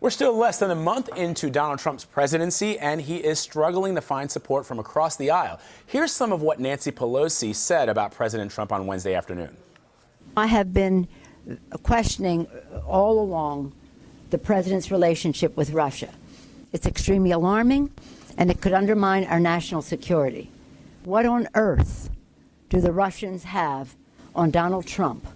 We're still less than a month into Donald Trump's presidency, and he is struggling to find support from across the aisle. Here's some of what Nancy Pelosi said about President Trump on Wednesday afternoon. I have been questioning all along the president's relationship with Russia. It's extremely alarming, and it could undermine our national security. What on earth do the Russians have on Donald Trump?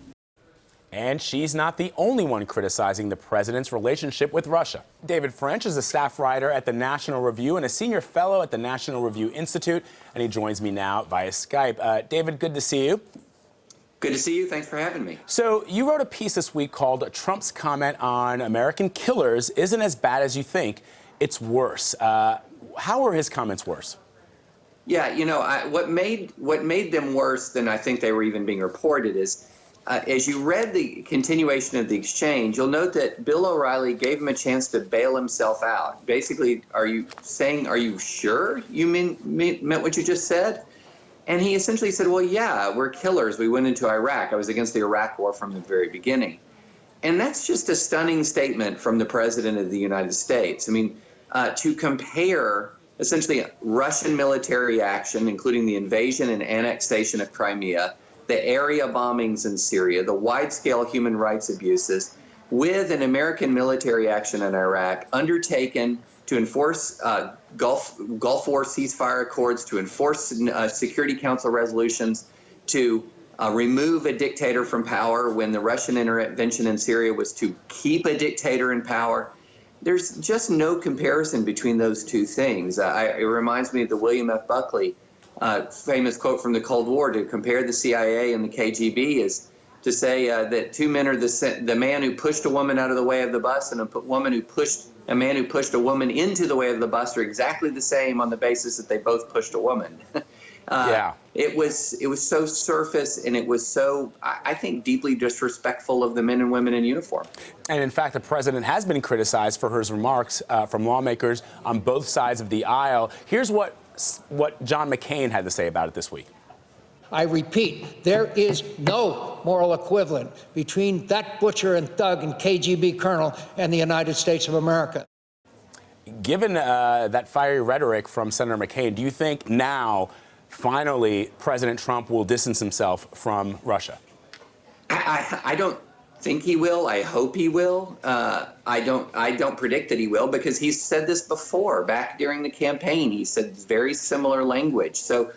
And she's not the only one criticizing the president's relationship with Russia. David French is a staff writer at the National Review and a senior fellow at the National Review Institute, and he joins me now via Skype. David, good to see you. Good to see you. Thanks for having me. So you wrote a piece this week called "Trump's Comment on American Killers Isn't as Bad as You Think. It's Worse." How were his comments worse? Yeah, you know, what made them worse than I think they were even being reported is, as you read the continuation of the exchange, you'll note that Bill O'Reilly gave him a chance to bail himself out. Basically, are you sure you meant what you just said? And he essentially said, well, yeah, we're killers. We went into Iraq. I was against the Iraq war from the very beginning. And that's just a stunning statement from the President of the United States. I mean, to compare essentially Russian military action, including the invasion and annexation of Crimea, the area bombings in Syria, the wide-scale human rights abuses, with an American military action in Iraq undertaken to enforce Gulf War ceasefire accords, to enforce Security Council resolutions, to remove a dictator from power when the Russian intervention in Syria was to keep a dictator in power. There's just no comparison between those two things. It reminds me of the William F. Buckley famous quote from the Cold War: to compare the CIA and the KGB is to say that two men are the man who pushed a woman out of the way of the bus and a man who pushed a woman into the way of the bus are exactly the same on the basis that they both pushed a woman. Yeah. It was so surface, and it was so, I think, deeply disrespectful of the men and women in uniform. And in fact, the president has been criticized for his remarks from lawmakers on both sides of the aisle. Here's what John McCain had to say about it this week. I repeat, there is no moral equivalent between that butcher and thug and KGB colonel and the United States of America. Given that fiery rhetoric from Senator McCain, do you think now, finally, President Trump will distance himself from Russia? I don't think he will. I hope he will. I don't predict that he will, because he's said this before. Back during the campaign, he said very similar language. So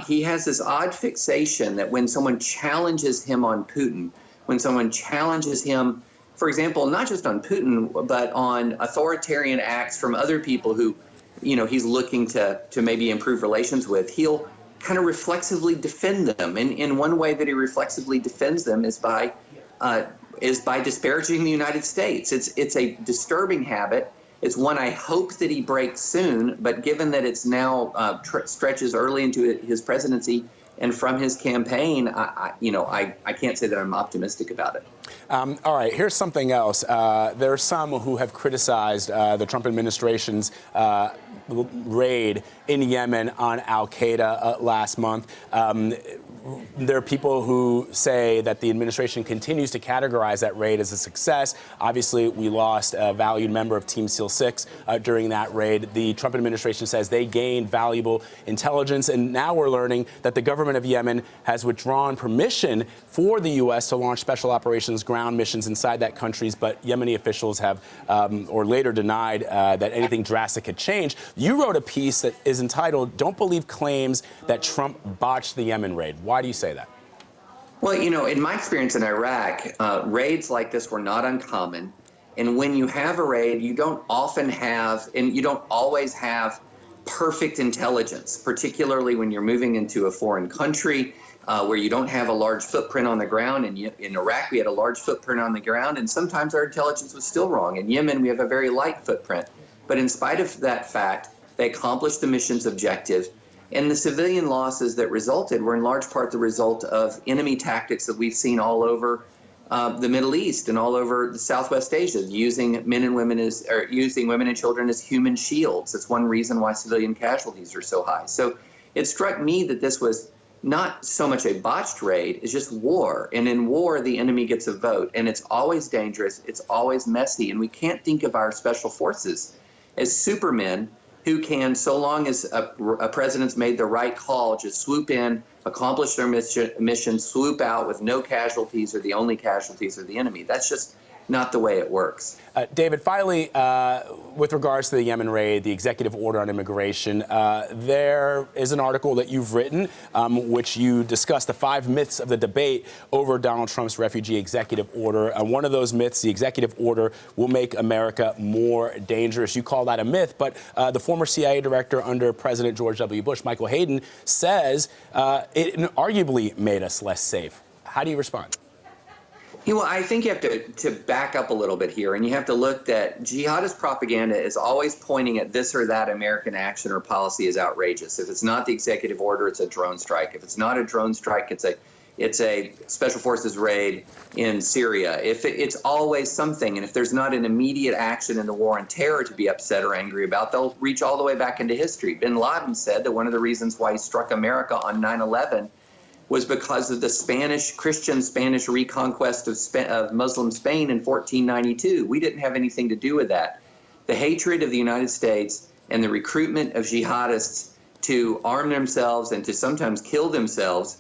he has this odd fixation that when someone challenges him on Putin, when someone challenges him, for example, not just on Putin, but on authoritarian acts from other people who, you know, he's looking to maybe improve relations with, he'll kind of reflexively defend them. And in one way that he reflexively defends them is by disparaging the United States. It's a disturbing habit. It's one I hope that he breaks soon, but given that it's now stretches early into his presidency and from his campaign, I can't say that I'm optimistic about it. All right, here's something else. There are some who have criticized the Trump administration's raid in Yemen on al-Qaeda last month. There are people who say that the administration continues to categorize that raid as a success. Obviously, we lost a valued member of Team SEAL 6 during that raid. The Trump administration says they gained valuable intelligence, and now we're learning that the government of Yemen has withdrawn permission for the U.S. to launch special operations ground missions inside that country, but Yemeni officials have or later denied that anything drastic had changed. You wrote a piece that is entitled "Don't Believe Claims That Trump Botched the Yemen Raid." Why do you say that? Well, you know, in my experience in Iraq, raids like this were not uncommon. And when you have a raid, you don't often have, and you don't always have, perfect intelligence, particularly when you're moving into a foreign country where you don't have a large footprint on the ground. And in Iraq, we had a large footprint on the ground, and sometimes our intelligence was still wrong. In Yemen, we have a very light footprint. But in spite of that fact, they accomplished the mission's objective. And the civilian losses that resulted were in large part the result of enemy tactics that we've seen all over the Middle East and all over the Southwest Asia, using women and children as human shields. That's one reason why civilian casualties are so high. So it struck me that this was not so much a botched raid, it's just war. And in war, the enemy gets a vote. And it's always dangerous. It's always messy. And we can't think of our special forces as supermen who can, so long as a president's made the right call, just swoop in, accomplish their mission, swoop out with no casualties, or the only casualties are the enemy. That's just not the way it works. David, finally, with regards to the Yemen raid, the executive order on immigration, there is an article that you've written which you discuss the 5 myths of the debate over Donald Trump's refugee executive order. One of those myths, the executive order will make America more dangerous. You call that a myth, but the former CIA director under President George W. Bush, Michael Hayden, says it arguably made us less safe. How do you respond? Well, I think you have to back up a little bit here, and you have to look that jihadist propaganda is always pointing at this or that American action or policy as outrageous. If it's not the executive order, it's a drone strike. If it's not a drone strike, it's a special forces raid in Syria. It's always something, and if there's not an immediate action in the war on terror to be upset or angry about, they'll reach all the way back into history. Bin Laden said that one of the reasons why he struck America on 9/11 was because of the Christian Spanish reconquest of Muslim Spain in 1492. We didn't have anything to do with that. The hatred of the United States and the recruitment of jihadists to arm themselves and to sometimes kill themselves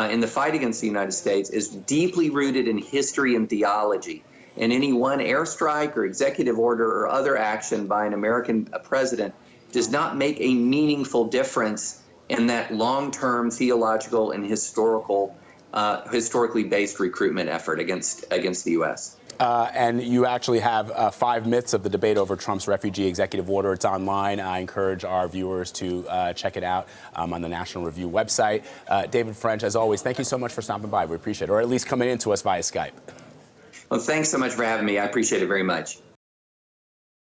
in the fight against the United States is deeply rooted in history and theology. And any one airstrike or executive order or other action by an American president does not make a meaningful difference in that long-term theological and historically based recruitment effort against the U.S. And you actually have 5 myths of the debate over Trump's refugee executive order. It's online. I encourage our viewers to check it out on the National Review website. David French, as always, thank you so much for stopping by. We appreciate it, or at least coming in to us via Skype. Well, thanks so much for having me. I appreciate it very much.